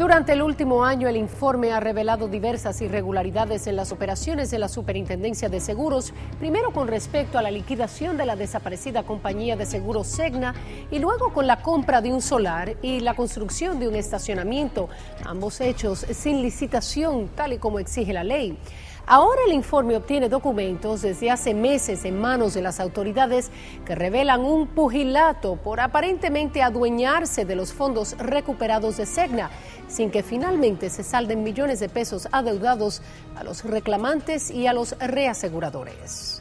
Durante el último año, el informe ha revelado diversas irregularidades en las operaciones de la Superintendencia de Seguros, primero con respecto a la liquidación de la desaparecida compañía de seguros Cegna y luego con la compra de un solar y la construcción de un estacionamiento, ambos hechos sin licitación, tal y como exige la ley. Ahora el informe obtiene documentos desde hace meses en manos de las autoridades que revelan un pugilato por aparentemente adueñarse de los fondos recuperados de Cegna, sin que finalmente se salden millones de pesos adeudados a los reclamantes y a los reaseguradores.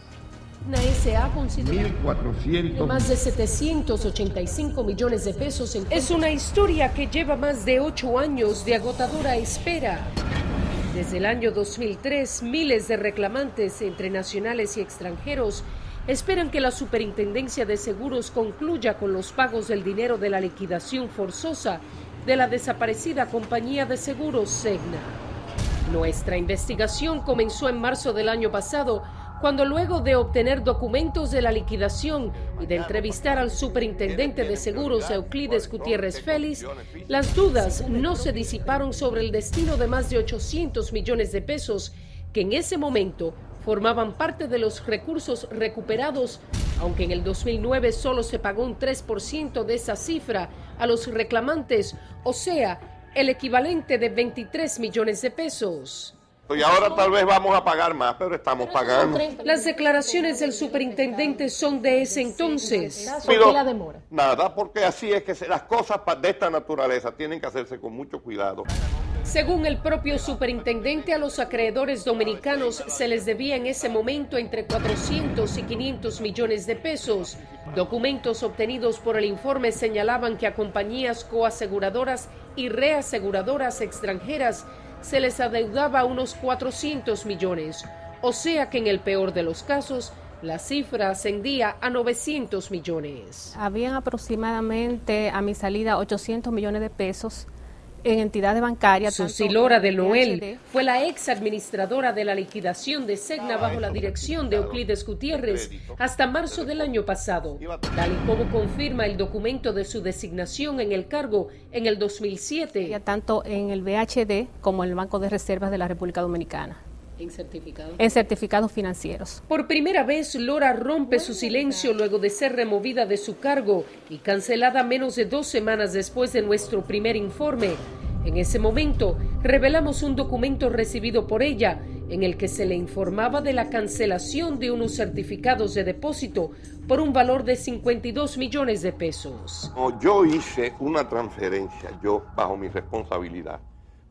Una SA considera 1.400 más de 785 millones de pesos. Es una historia que lleva más de 8 años de agotadora espera. Desde el año 2003, miles de reclamantes, entre nacionales y extranjeros, esperan que la Superintendencia de Seguros concluya con los pagos del dinero de la liquidación forzosa de la desaparecida compañía de seguros Cegna. Nuestra investigación comenzó en marzo del año pasado, cuando luego de obtener documentos de la liquidación y de entrevistar al superintendente de seguros Euclides Gutiérrez Félix, las dudas no se disiparon sobre el destino de más de 800 millones de pesos que en ese momento formaban parte de los recursos recuperados, aunque en el 2009 solo se pagó un 3% de esa cifra a los reclamantes, o sea, el equivalente de 23 millones de pesos. Y ahora tal vez vamos a pagar más, pero estamos pagando. Las declaraciones del superintendente son de ese entonces. ¿Por qué la demora? Nada, porque así es que las cosas de esta naturaleza tienen que hacerse con mucho cuidado. Según el propio superintendente, a los acreedores dominicanos se les debía en ese momento entre 400 y 500 millones de pesos. Documentos obtenidos por el informe señalaban que a compañías coaseguradoras y reaseguradoras extranjeras se les adeudaba unos 400 millones, o sea que en el peor de los casos, la cifra ascendía a 900 millones. Habían aproximadamente a mi salida 800 millones de pesos en entidades bancarias. Susi Lora de Noel fue la ex administradora de la liquidación de Cegna bajo la dirección de Euclides Gutiérrez hasta marzo del año pasado, tal y como confirma el documento de su designación en el cargo en el 2007. Tanto en el BHD como en el Banco de Reservas de la República Dominicana. En certificados financieros. Por primera vez, Lora rompe su silencio luego de ser removida de su cargo y cancelada menos de 2 semanas después de nuestro primer informe. En ese momento, revelamos un documento recibido por ella en el que se le informaba de la cancelación de unos certificados de depósito por un valor de 52 millones de pesos. Yo hice una transferencia, yo bajo mi responsabilidad,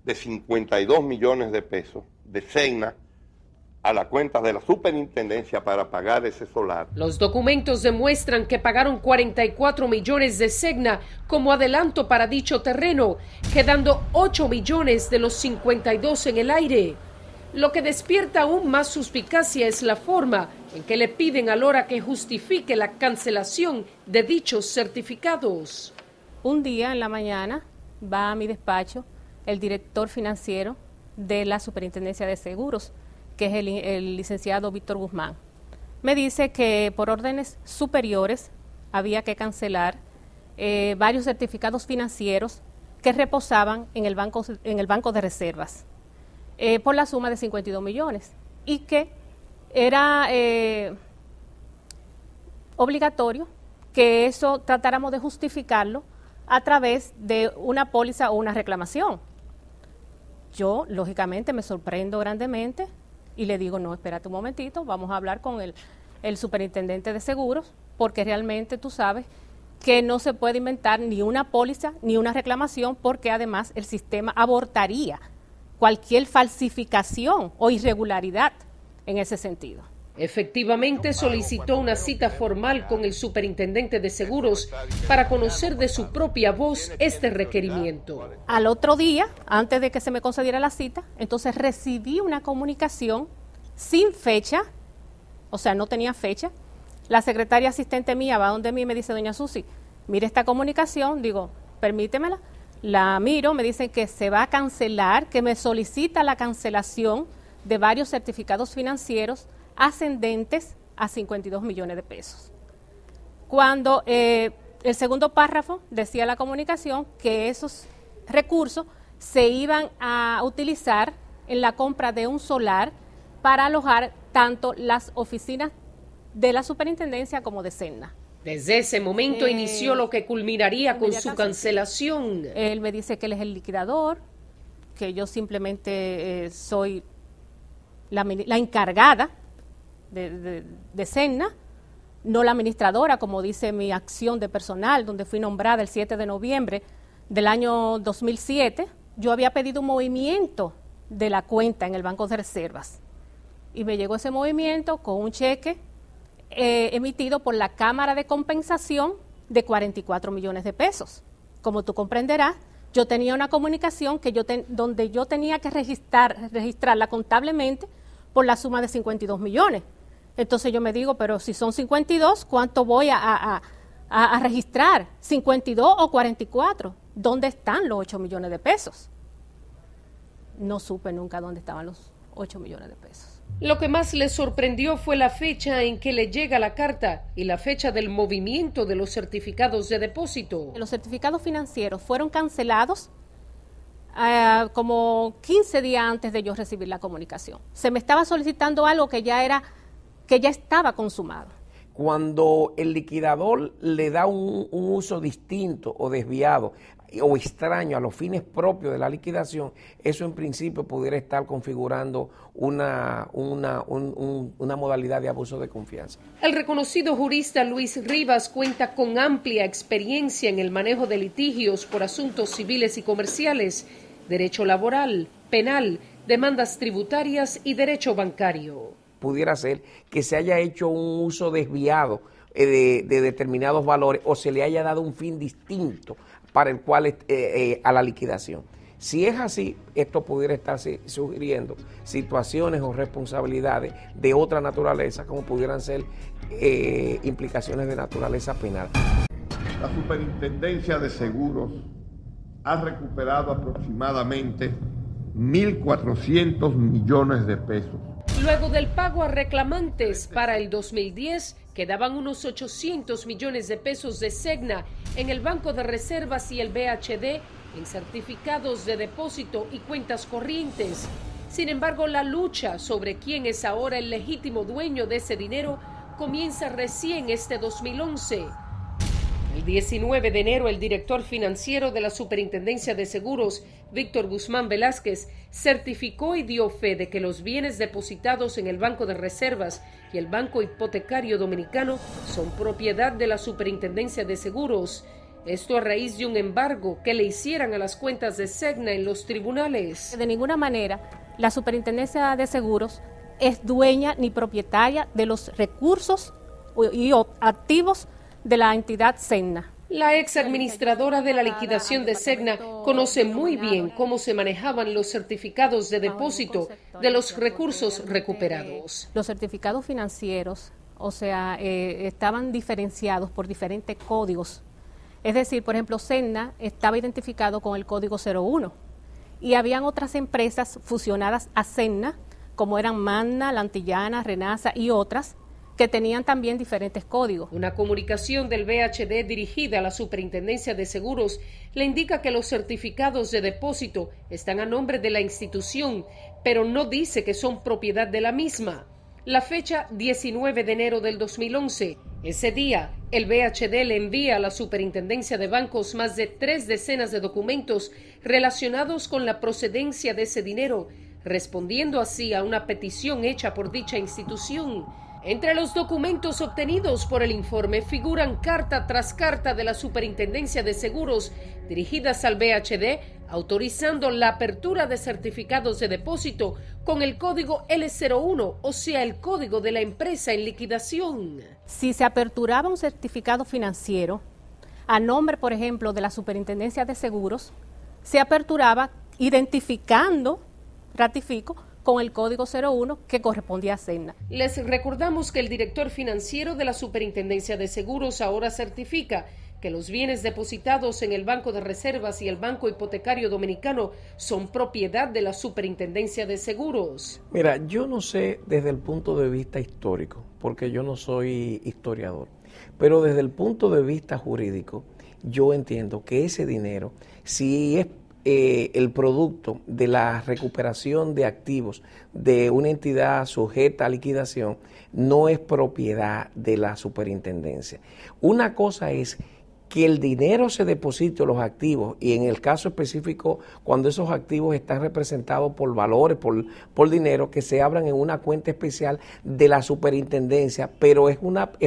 de 52 millones de pesos de Cegna a la cuenta de la superintendencia para pagar ese solar. Los documentos demuestran que pagaron 44 millones de Cegna como adelanto para dicho terreno, quedando 8 millones de los 52 en el aire. Lo que despierta aún más suspicacia es la forma en que le piden a Lora que justifique la cancelación de dichos certificados. Un día en la mañana va a mi despacho el director financiero de la Superintendencia de Seguros, que es el licenciado Víctor Guzmán. Me dice que por órdenes superiores había que cancelar varios certificados financieros que reposaban en el Banco de Reservas por la suma de 52 millones y que era obligatorio que eso tratáramos de justificarlo a través de una póliza o una reclamación. Yo, lógicamente, me sorprendo grandemente y le digo, no, espérate un momentito, vamos a hablar con el superintendente de seguros, porque realmente tú sabes que no se puede inventar ni una póliza ni una reclamación, porque además el sistema abortaría cualquier falsificación o irregularidad en ese sentido. Efectivamente, solicitó una cita formal con el superintendente de seguros para conocer de su propia voz este requerimiento. Al otro día, antes de que se me concediera la cita, entonces recibí una comunicación sin fecha, o sea, no tenía fecha. La secretaria asistente mía va donde mí y me dice, doña Susi, mire esta comunicación, digo, permítemela. La miro, me dicen que se va a cancelar, que me solicita la cancelación de varios certificados financieros ascendentes a 52 millones de pesos. Cuando el segundo párrafo decía la comunicación que esos recursos se iban a utilizar en la compra de un solar para alojar tanto las oficinas de la superintendencia como de Sedna. Desde ese momento inició lo que culminaría con su cancelación. Él me dice que él es el liquidador, que yo simplemente soy la encargada de Sedna, no la administradora, como dice mi acción de personal, donde fui nombrada el 7 de noviembre del año 2007. Yo había pedido un movimiento de la cuenta en el Banco de Reservas y me llegó ese movimiento con un cheque emitido por la Cámara de Compensación de 44 millones de pesos. Como tú comprenderás, yo tenía una comunicación que donde yo tenía que registrarla contablemente por la suma de 52 millones. Entonces yo me digo, pero si son 52, ¿cuánto voy a registrar? ¿52 o 44? ¿Dónde están los 8 millones de pesos? No supe nunca dónde estaban los 8 millones de pesos. Lo que más le sorprendió fue la fecha en que le llega la carta y la fecha del movimiento de los certificados de depósito. Los certificados financieros fueron cancelados como 15 días antes de yo recibir la comunicación. Se me estaba solicitando algo que ya estaba consumado. Cuando el liquidador le da un uso distinto o desviado o extraño a los fines propios de la liquidación, eso en principio pudiera estar configurando una modalidad de abuso de confianza. El reconocido jurista Luis Rivas cuenta con amplia experiencia en el manejo de litigios por asuntos civiles y comerciales, derecho laboral, penal, demandas tributarias y derecho bancario. Pudiera ser que se haya hecho un uso desviado de determinados valores o se le haya dado un fin distinto para el cual a la liquidación. Si es así, esto pudiera estar sugiriendo situaciones o responsabilidades de otra naturaleza, como pudieran ser implicaciones de naturaleza penal. La Superintendencia de Seguros ha recuperado aproximadamente 1.400 millones de pesos. Luego del pago a reclamantes para el 2010, quedaban unos 800 millones de pesos de Sedna en el Banco de Reservas y el BHD en certificados de depósito y cuentas corrientes. Sin embargo, la lucha sobre quién es ahora el legítimo dueño de ese dinero comienza recién este 2011. El 19 de enero, el director financiero de la Superintendencia de Seguros, Víctor Guzmán Velázquez, certificó y dio fe de que los bienes depositados en el Banco de Reservas y el Banco Hipotecario Dominicano son propiedad de la Superintendencia de Seguros. Esto a raíz de un embargo que le hicieran a las cuentas de Sedna en los tribunales. De ninguna manera, la Superintendencia de Seguros es dueña ni propietaria de los recursos y activos de la entidad Sedna. La ex administradora de la liquidación de Sedna conoce muy bien cómo se manejaban los certificados de depósito de los recursos recuperados. Los certificados financieros, estaban diferenciados por diferentes códigos. Es decir, por ejemplo, Sedna estaba identificado con el código 01 y habían otras empresas fusionadas a Sedna, como eran Magna, La Antillana, Renasa y otras, que tenían también diferentes códigos. Una comunicación del BHD dirigida a la Superintendencia de Seguros le indica que los certificados de depósito están a nombre de la institución, pero no dice que son propiedad de la misma. La fecha 19 de enero del 2011. Ese día, el BHD le envía a la Superintendencia de Bancos más de 3 decenas de documentos relacionados con la procedencia de ese dinero, respondiendo así a una petición hecha por dicha institución. Entre los documentos obtenidos por el informe figuran carta tras carta de la Superintendencia de Seguros dirigidas al BHD autorizando la apertura de certificados de depósito con el código L01, o sea, el código de la empresa en liquidación. Si se aperturaba un certificado financiero a nombre, por ejemplo, de la Superintendencia de Seguros, se aperturaba identificando, ratifico, con el código 01 que correspondía a Sedna. Les recordamos que el director financiero de la Superintendencia de Seguros ahora certifica que los bienes depositados en el Banco de Reservas y el Banco Hipotecario Dominicano son propiedad de la Superintendencia de Seguros. Mira, yo no sé desde el punto de vista histórico, porque yo no soy historiador, pero desde el punto de vista jurídico, yo entiendo que ese dinero, si es el producto de la recuperación de activos de una entidad sujeta a liquidación no es propiedad de la superintendencia. Una cosa es que el dinero se deposite, los activos, y en el caso específico, cuando esos activos están representados por valores, por dinero, que se abran en una cuenta especial de la superintendencia, pero es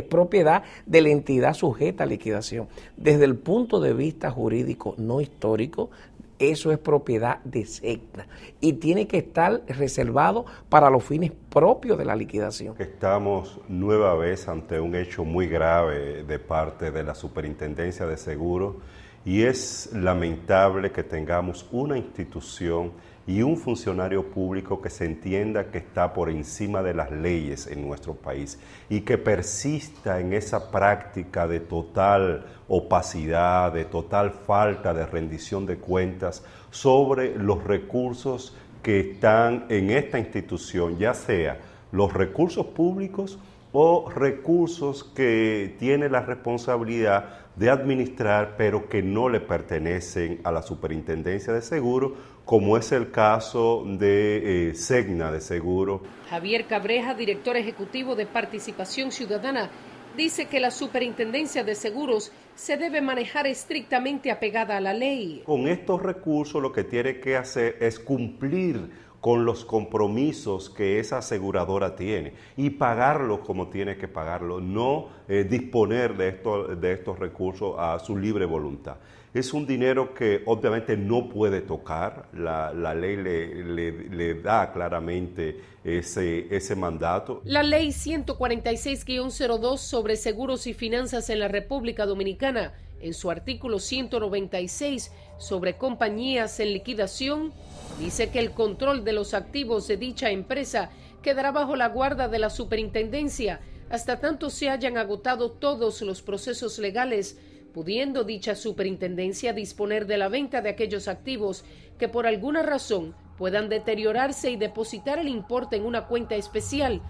propiedad de la entidad sujeta a liquidación. Desde el punto de vista jurídico, no histórico, eso es propiedad de SECNA y tiene que estar reservado para los fines propios de la liquidación. Estamos nueva vez ante un hecho muy grave de parte de la Superintendencia de Seguros y es lamentable que tengamos una institución y un funcionario público que se entienda que está por encima de las leyes en nuestro país y que persista en esa práctica de total opacidad, de total falta de rendición de cuentas sobre los recursos que están en esta institución, ya sea los recursos públicos o recursos que tiene la responsabilidad de administrar, pero que no le pertenecen a la Superintendencia de Seguros, como es el caso de SECNA de Seguro. Javier Cabreja, director ejecutivo de Participación Ciudadana, dice que la Superintendencia de Seguros se debe manejar estrictamente apegada a la ley. Con estos recursos lo que tiene que hacer es cumplir con los compromisos que esa aseguradora tiene y pagarlos como tiene que pagarlo, no disponer de estos recursos a su libre voluntad. Es un dinero que obviamente no puede tocar, la ley le da claramente ese mandato. La ley 146-02 sobre seguros y finanzas en la República Dominicana, en su artículo 196 sobre compañías en liquidación, dice que el control de los activos de dicha empresa quedará bajo la guarda de la superintendencia hasta tanto se hayan agotado todos los procesos legales, pudiendo dicha superintendencia disponer de la venta de aquellos activos que por alguna razón puedan deteriorarse y depositar el importe en una cuenta especial,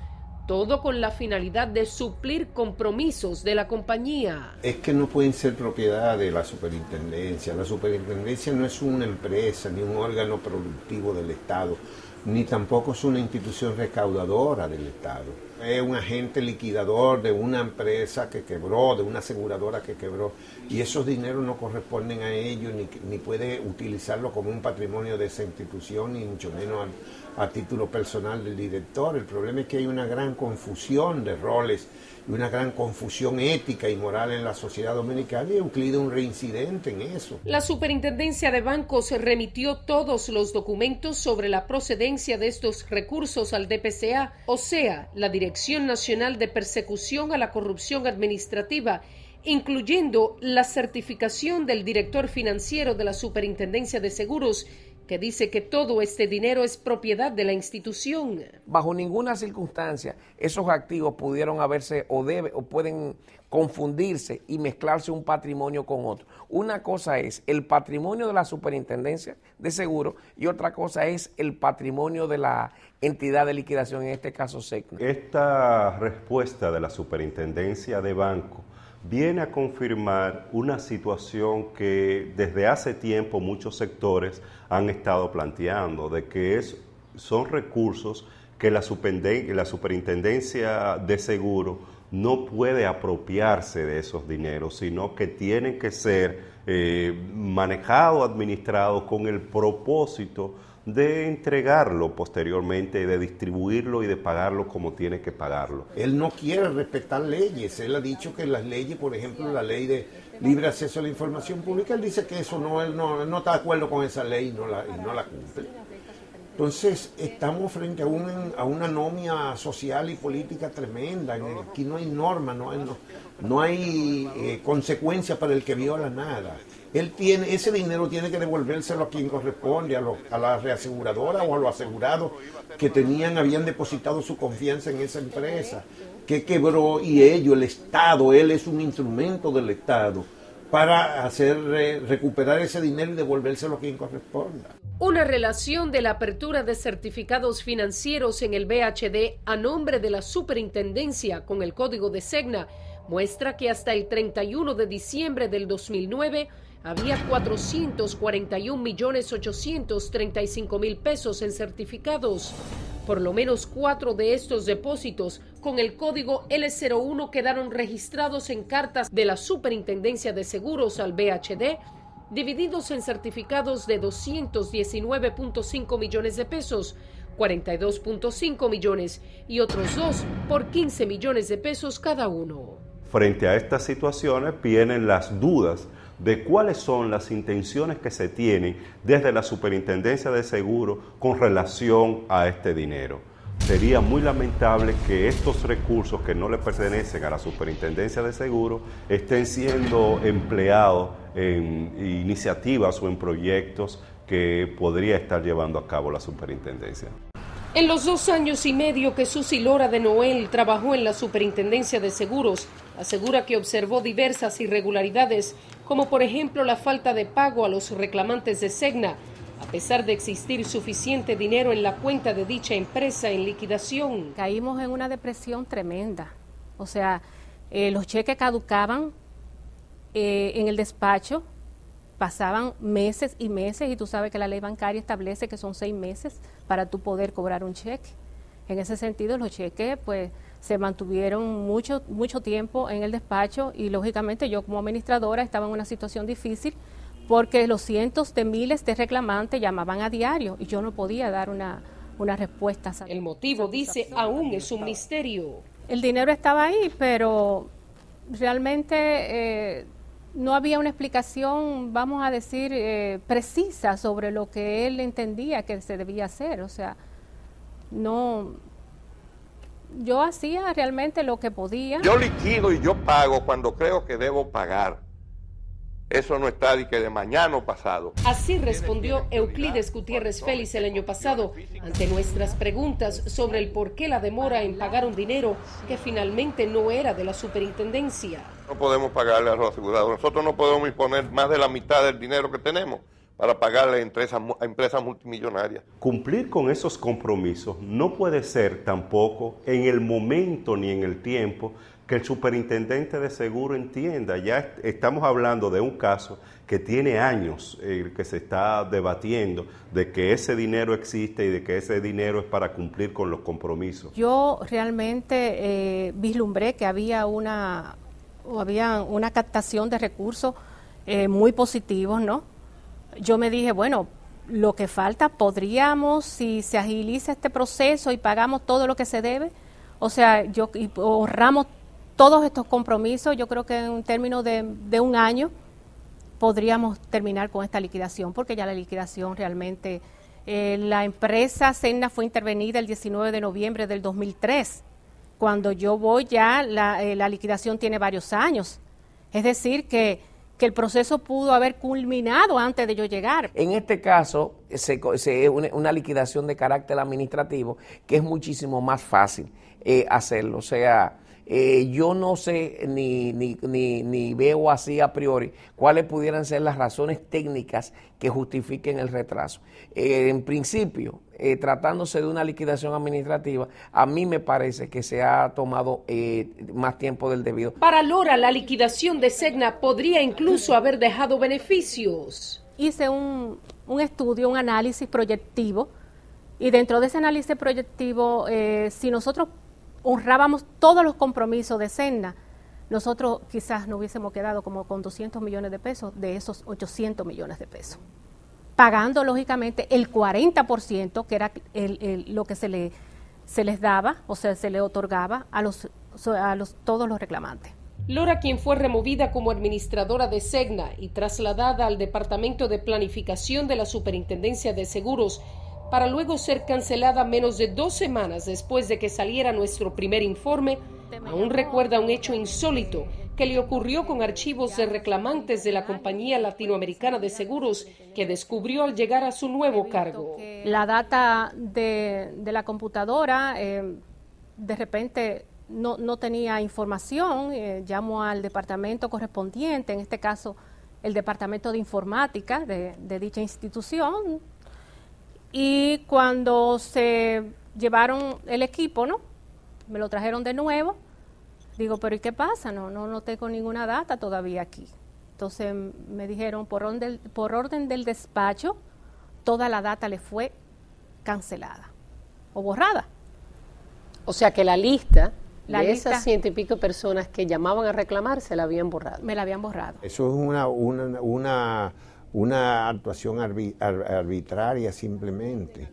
todo con la finalidad de suplir compromisos de la compañía. Es que no pueden ser propiedad de la superintendencia. La superintendencia no es una empresa ni un órgano productivo del Estado, ni tampoco es una institución recaudadora del Estado. Es un agente liquidador de una empresa que quebró, de una aseguradora que quebró, y esos dineros no corresponden a ellos, ni puede utilizarlo como un patrimonio de esa institución, ni mucho menos a título personal del director. El problema es que hay una gran confusión de roles y una gran confusión ética y moral en la sociedad dominicana, y Euclid es un reincidente en eso. La Superintendencia de Bancos remitió todos los documentos sobre la procedencia de estos recursos al DPCA, o sea, la Dirección Nacional de Persecución a la Corrupción Administrativa, incluyendo la certificación del director financiero de la Superintendencia de Seguros, que dice que todo este dinero es propiedad de la institución. Bajo ninguna circunstancia esos activos pudieron haberse o pueden confundirse y mezclarse un patrimonio con otro. Una cosa es el patrimonio de la Superintendencia de Seguros y otra cosa es el patrimonio de la entidad de liquidación, en este caso SECNA. Esta respuesta de la Superintendencia de Banco viene a confirmar una situación que desde hace tiempo muchos sectores han estado planteando, de que son recursos que la Superintendencia de Seguros no puede apropiarse de esos dineros, sino que tienen que ser manejados, administrados con el propósito de entregarlo posteriormente, de distribuirlo y de pagarlo como tiene que pagarlo. Él no quiere respetar leyes. Él ha dicho que las leyes, por ejemplo, la ley de libre acceso a la información pública, él dice que eso él no está de acuerdo con esa ley y no la cumple. Entonces, estamos frente a una anomia social y política tremenda. Aquí no hay norma, no hay consecuencia para el que viola nada. Ese dinero tiene que devolvérselo a quien corresponde, a la reaseguradora o a los asegurados que habían depositado su confianza en esa empresa, que quebró, y el Estado, él es un instrumento del Estado para recuperar ese dinero y devolvérselo a quien corresponda. Una relación de la apertura de certificados financieros en el BHD a nombre de la Superintendencia con el código de SECNA muestra que hasta el 31 de diciembre del 2009 había 441.835.000 pesos en certificados. Por lo menos 4 de estos depósitos con el código L01 quedaron registrados en cartas de la Superintendencia de Seguros al BHD, divididos en certificados de 219.5 millones de pesos, 42.5 millones y otros 2 por 15 millones de pesos cada uno. Frente a estas situaciones vienen las dudas de cuáles son las intenciones que se tienen desde la Superintendencia de Seguros con relación a este dinero. Sería muy lamentable que estos recursos que no le pertenecen a la Superintendencia de Seguros estén siendo empleados en iniciativas o en proyectos que podría estar llevando a cabo la Superintendencia. En los 2 años y medio que Susi Lora de Noel trabajó en la Superintendencia de Seguros, asegura que observó diversas irregularidades, como por ejemplo la falta de pago a los reclamantes de Segna, a pesar de existir suficiente dinero en la cuenta de dicha empresa en liquidación. Caímos en una depresión tremenda. O sea, los cheques caducaban en el despacho, pasaban meses y meses, y tú sabes que la ley bancaria establece que son 6 meses para tú poder cobrar un cheque. En ese sentido, los cheques pues se mantuvieron mucho tiempo en el despacho, y lógicamente yo como administradora estaba en una situación difícil porque los cientos de miles de reclamantes llamaban a diario y yo no podía dar una respuesta. El motivo, dice, aún es un misterio. El dinero estaba ahí, pero realmente no había una explicación, vamos a decir, precisa sobre lo que él entendía que se debía hacer. O sea, no, yo hacía realmente lo que podía. Yo liquido y yo pago cuando creo que debo pagar. Eso no está de mañana o pasado. Así respondió Euclides Gutiérrez Félix el año pasado ante nuestras preguntas sobre el por qué la demora en pagar un dinero que finalmente no era de la superintendencia. No podemos pagarle a los asegurados. Nosotros no podemos disponer más de la mitad del dinero que tenemos para pagarle a empresas multimillonarias. Cumplir con esos compromisos no puede ser tampoco en el momento ni en el tiempo que el superintendente de seguro entienda. Ya estamos hablando de un caso que tiene años que se está debatiendo de que ese dinero existe y de que ese dinero es para cumplir con los compromisos. Yo realmente vislumbré que había una captación de recursos muy positivos, ¿no? Yo me dije, bueno, lo que falta podríamos, si se agiliza este proceso y pagamos todo lo que se debe, o sea, ahorramos todos estos compromisos, yo creo que en un término de un año podríamos terminar con esta liquidación, porque ya la liquidación realmente, la empresa Segna fue intervenida el 19 de noviembre del 2003. Cuando yo voy ya, la liquidación tiene varios años. Es decir, que el proceso pudo haber culminado antes de yo llegar. En este caso, es una liquidación de carácter administrativo que es muchísimo más fácil hacerlo. O sea, yo no sé ni veo así a priori cuáles pudieran ser las razones técnicas que justifiquen el retraso. En principio, tratándose de una liquidación administrativa, a mí me parece que se ha tomado más tiempo del debido. Para Lora, la liquidación de Segna podría incluso haber dejado beneficios. Hice un estudio, un análisis proyectivo, y dentro de ese análisis proyectivo, si nosotros honrábamos todos los compromisos de Segna, nosotros quizás no hubiésemos quedado como con 200 millones de pesos de esos 800 millones de pesos, pagando lógicamente el 40%, que era lo que se les daba, o sea, se le otorgaba a todos los reclamantes. Lora, quien fue removida como administradora de Segna y trasladada al Departamento de Planificación de la Superintendencia de Seguros, para luego ser cancelada menos de 2 semanas después de que saliera nuestro primer informe, aún recuerda un hecho insólito que le ocurrió con archivos de reclamantes de la Compañía Latinoamericana de Seguros que descubrió al llegar a su nuevo cargo. La data de la computadora de repente no tenía información, llamo al departamento correspondiente, en este caso el Departamento de Informática de dicha institución, y cuando se llevaron el equipo, ¿no? Me lo trajeron de nuevo. Digo, pero ¿y qué pasa? No tengo ninguna data todavía aquí. Entonces me dijeron, por orden del despacho, toda la data le fue cancelada o borrada. O sea que la lista de esas 100 y pico personas que llamaban a reclamar se la habían borrado. Me la habían borrado. Eso es una actuación arbitraria simplemente,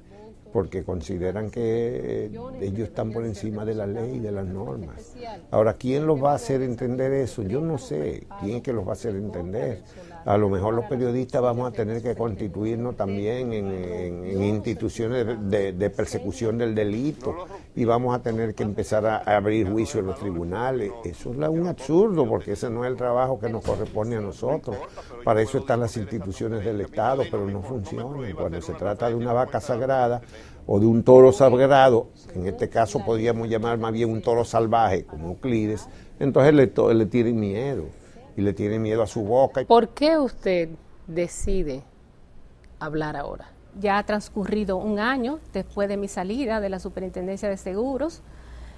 porque consideran que ellos están por encima de la ley y de las normas. Ahora, ¿quién los va a hacer entender eso? Yo no sé quién es que los va a hacer entender. A lo mejor los periodistas vamos a tener que constituirnos también en instituciones de persecución del delito y vamos a tener que empezar a abrir juicios en los tribunales. Eso es un absurdo, porque ese no es el trabajo que nos corresponde a nosotros. Para eso están las instituciones del Estado, pero no funcionan. Cuando se trata de una vaca sagrada o de un toro sagrado, que en este caso podríamos llamar más bien un toro salvaje, como Euclides, entonces le tienen miedo. Y le tiene miedo a su boca. ¿Por qué usted decide hablar ahora? Ya ha transcurrido un año después de mi salida de la Superintendencia de Seguros.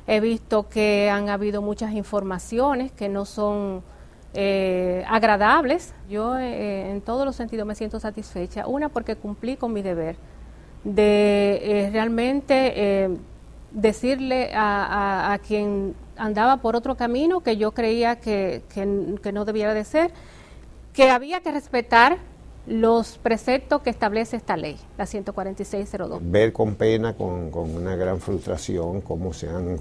He visto que han habido muchas informaciones que no son agradables. Yo en todos los sentidos me siento satisfecha. Una, porque cumplí con mi deber de realmente decirle a quien andaba por otro camino, que yo creía que no debiera de ser, que había que respetar los preceptos que establece esta ley, la 14602. Ver con pena, con una gran frustración, cómo se han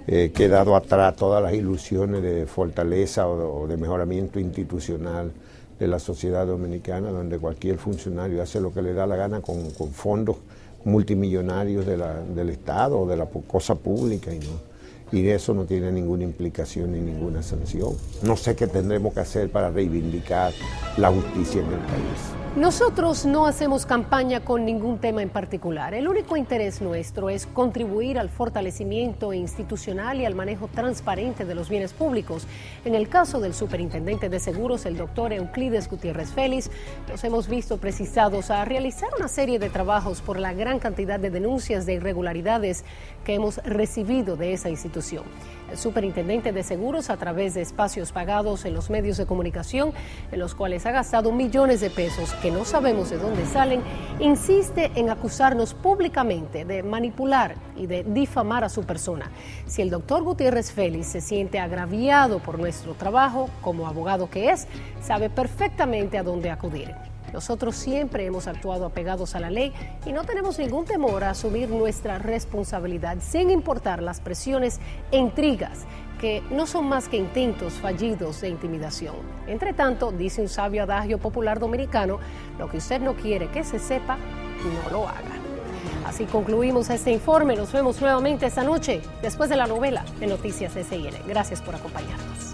quedado atrás todas las ilusiones de fortaleza o de mejoramiento institucional de la sociedad dominicana, donde cualquier funcionario hace lo que le da la gana con fondos multimillonarios del Estado o de la cosa pública y eso no tiene ninguna implicación ni ninguna sanción. No sé qué tendremos que hacer para reivindicar la justicia en el país. Nosotros no hacemos campaña con ningún tema en particular. El único interés nuestro es contribuir al fortalecimiento institucional y al manejo transparente de los bienes públicos. En el caso del superintendente de seguros, el doctor Euclides Gutiérrez Félix, nos hemos visto precisados a realizar una serie de trabajos por la gran cantidad de denuncias de irregularidades que hemos recibido de esa institución. El superintendente de seguros, a través de espacios pagados en los medios de comunicación, en los cuales ha gastado millones de pesos que no sabemos de dónde salen, insiste en acusarnos públicamente de manipular y de difamar a su persona. Si el doctor Gutiérrez Félix se siente agraviado por nuestro trabajo, como abogado que es, sabe perfectamente a dónde acudir. Nosotros siempre hemos actuado apegados a la ley y no tenemos ningún temor a asumir nuestra responsabilidad, sin importar las presiones e intrigas que no son más que intentos fallidos de intimidación. Entre tanto, dice un sabio adagio popular dominicano, lo que usted no quiere que se sepa, no lo haga. Así concluimos este informe. Nos vemos nuevamente esta noche, después de la novela de Noticias SIN. Gracias por acompañarnos.